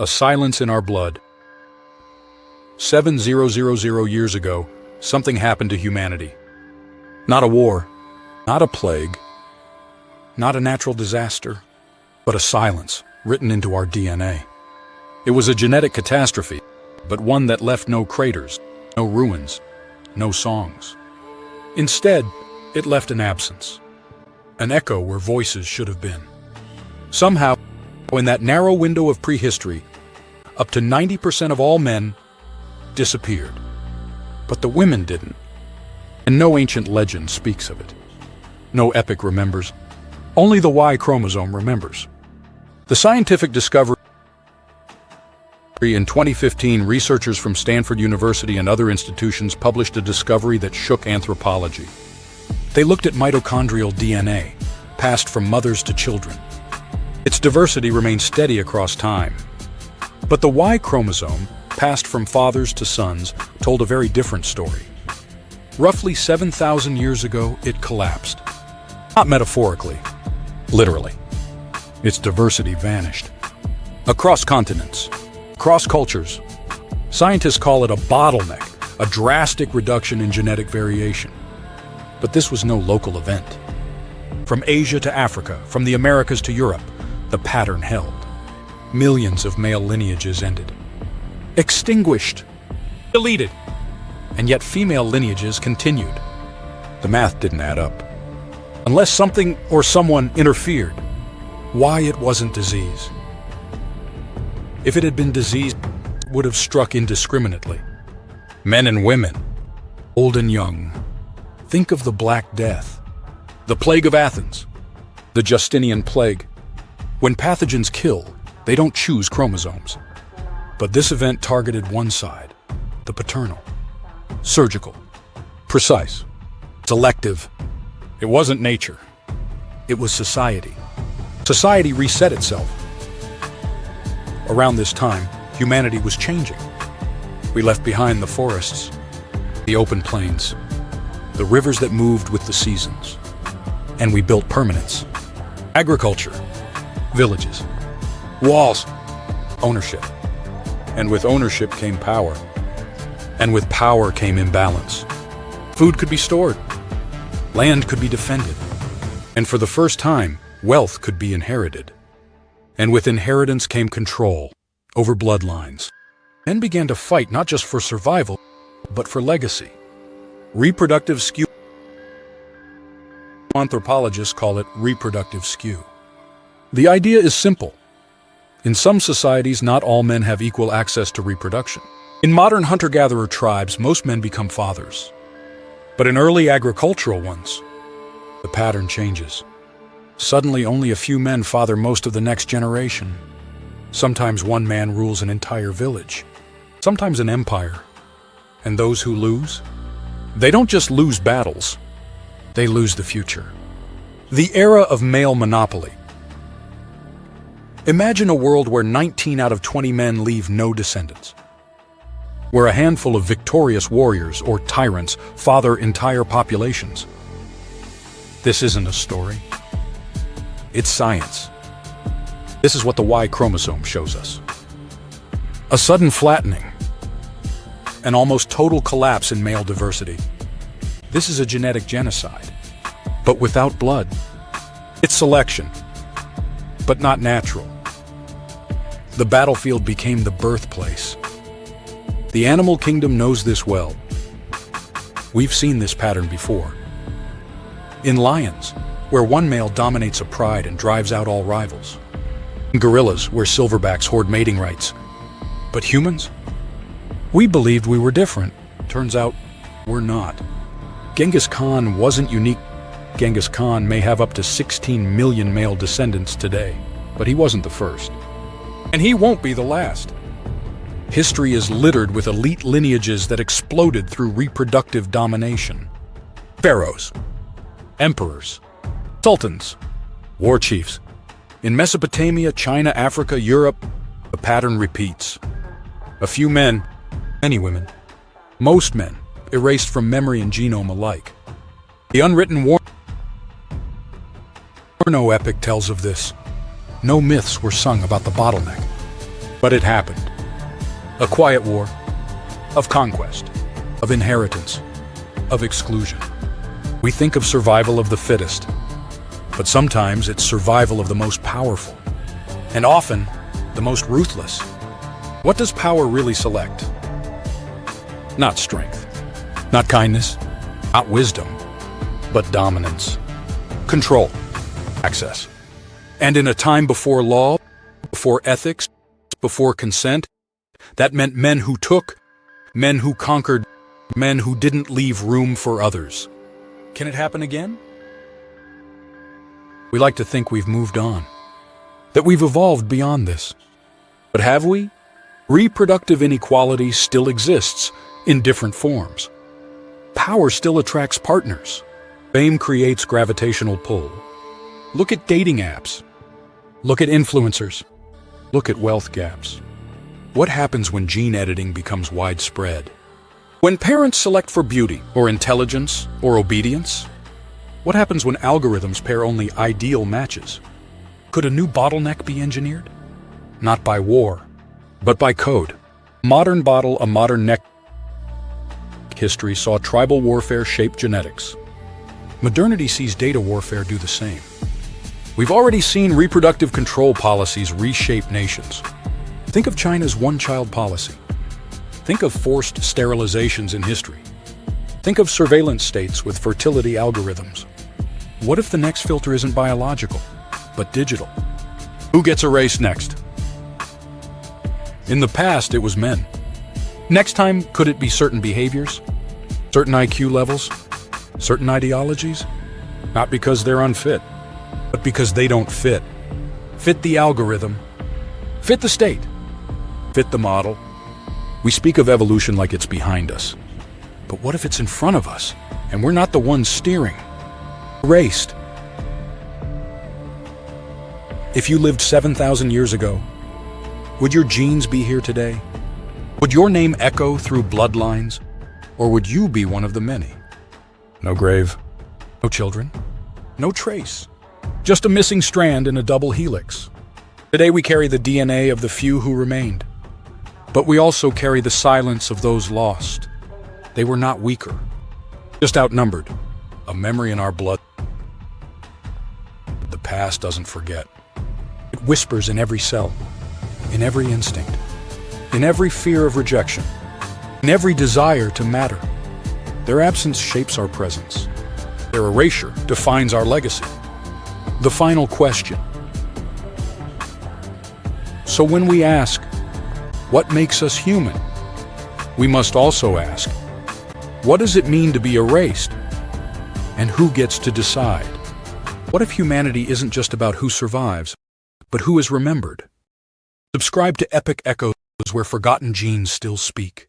A silence in our blood. 7,000 years ago, something happened to humanity. Not a war, not a plague, not a natural disaster, but a silence written into our DNA. It was a genetic catastrophe, but one that left no craters, no ruins, no songs. Instead, it left an absence, an echo where voices should have been. Somehow, in that narrow window of prehistory, up to 90% of all men disappeared. But the women didn't, and no ancient legend speaks of it. No epic remembers. Only the Y chromosome remembers. The scientific discovery in 2015, researchers from Stanford University and other institutions published a discovery that shook anthropology. They looked at mitochondrial DNA, passed from mothers to children. Its diversity remained steady across time. But the Y chromosome, passed from fathers to sons, told a very different story. Roughly 7,000 years ago, it collapsed. Not metaphorically, literally. Its diversity vanished. Across continents, across cultures, scientists call it a bottleneck, a drastic reduction in genetic variation. But this was no local event. From Asia to Africa, from the Americas to Europe, the pattern held. Millions of male lineages ended. Extinguished. Deleted. And yet female lineages continued. The math didn't add up. Unless something or someone interfered. Why it wasn't disease? If it had been disease, it would have struck indiscriminately. Men and women, old and young. Think of the Black Death, the Plague of Athens, the Justinian Plague. When pathogens kill, they don't choose chromosomes. But this event targeted one side, the paternal. Surgical, precise, selective. It wasn't nature. It was society. Society reset itself. Around this time, humanity was changing. We left behind the forests, the open plains, the rivers that moved with the seasons. And we built permanence. Agriculture, villages, walls, ownership. And with ownership came power. And with power came imbalance. Food could be stored. Land could be defended. And for the first time, wealth could be inherited. And with inheritance came control over bloodlines. Men began to fight not just for survival, but for legacy. Reproductive skew. Anthropologists call it reproductive skew. The idea is simple. In some societies, not all men have equal access to reproduction. In modern hunter-gatherer tribes, most men become fathers. But in early agricultural ones, the pattern changes. Suddenly, only a few men father most of the next generation. Sometimes one man rules an entire village, sometimes an empire. And those who lose? They don't just lose battles, they lose the future. The era of male monopoly. Imagine a world where 19 out of 20 men leave no descendants. Where a handful of victorious warriors or tyrants father entire populations. This isn't a story. It's science. This is what the Y chromosome shows us. A sudden flattening. An almost total collapse in male diversity. This is a genetic genocide, but without blood. It's selection, but not natural. The battlefield became the birthplace. The animal kingdom knows this well. We've seen this pattern before. In lions, where one male dominates a pride and drives out all rivals. In gorillas, where silverbacks hoard mating rights. But humans? We believed we were different. Turns out, we're not. Genghis Khan wasn't unique. Genghis Khan may have up to 16 million male descendants today, but he wasn't the first. And he won't be the last. History is littered with elite lineages that exploded through reproductive domination. Pharaohs, emperors, sultans, war chiefs. In Mesopotamia, China, Africa, Europe, the pattern repeats. A few men, many women, most men, erased from memory and genome alike. The Unwritten War. No epic tells of this. No myths were sung about the bottleneck. But it happened. A quiet war of conquest, of inheritance, of exclusion. We think of survival of the fittest, but sometimes it's survival of the most powerful, and often the most ruthless. What does power really select? Not strength, not kindness, not wisdom, but dominance, control, access. And in a time before law, before ethics, before consent, that meant men who took, men who conquered, men who didn't leave room for others. Can it happen again? We like to think we've moved on, that we've evolved beyond this. But have we? Reproductive inequality still exists in different forms. Power still attracts partners. Fame creates gravitational pull. Look at dating apps. Look at influencers. Look at wealth gaps. What happens when gene editing becomes widespread? When parents select for beauty, or intelligence, or obedience? What happens when algorithms pair only ideal matches? Could a new bottleneck be engineered? Not by war, but by code. Modern bottle, a modern neck. History saw tribal warfare shape genetics. Modernity sees data warfare do the same. We've already seen reproductive control policies reshape nations. Think of China's one-child policy. Think of forced sterilizations in history. Think of surveillance states with fertility algorithms. What if the next filter isn't biological, but digital? Who gets erased next? In the past, it was men. Next time, could it be certain behaviors, certain IQ levels, certain ideologies? Not because they're unfit, but because they don't fit. Fit the algorithm, fit the state, fit the model. We speak of evolution like it's behind us. But what if it's in front of us, and we're not the ones steering? Erased. If you lived 7,000 years ago, would your genes be here today? Would your name echo through bloodlines? Or would you be one of the many? No grave, no children, no trace. Just a missing strand in a double helix. Today we carry the DNA of the few who remained. But we also carry the silence of those lost. They were not weaker, just outnumbered. A memory in our blood. The past doesn't forget. It whispers in every cell, in every instinct, in every fear of rejection, in every desire to matter. Their absence shapes our presence. Their erasure defines our legacy. The final question. So when we ask, what makes us human? We must also ask, what does it mean to be erased? And who gets to decide? What if humanity isn't just about who survives, but who is remembered? Subscribe to Epoch Echoes, where forgotten genes still speak.